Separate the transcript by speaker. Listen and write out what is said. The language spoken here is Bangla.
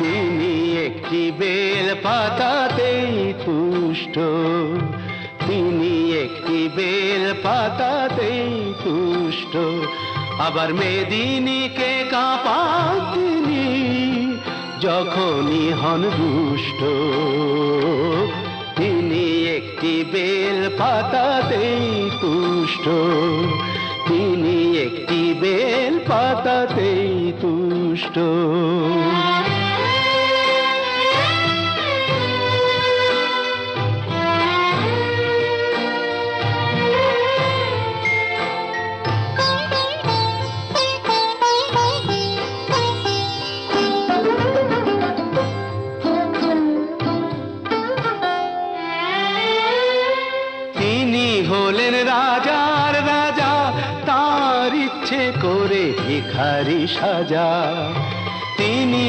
Speaker 1: তিনি একটি বেল পাতাতেই তুষ্ট, তিনি একটি বেল পাতাতেই তুষ্ট। আবার মেদিনীকে কাঁপান তিনি যখনই হন দুষ্ট। তিনি একটি বেল পাতাতেই তুষ্ট, তিনি একটি বেল পাতাতেই তুষ্ট। তিনি হলেন রাজার রাজা, তার ইচ্ছে করে ভিখারি সাজা। তিনি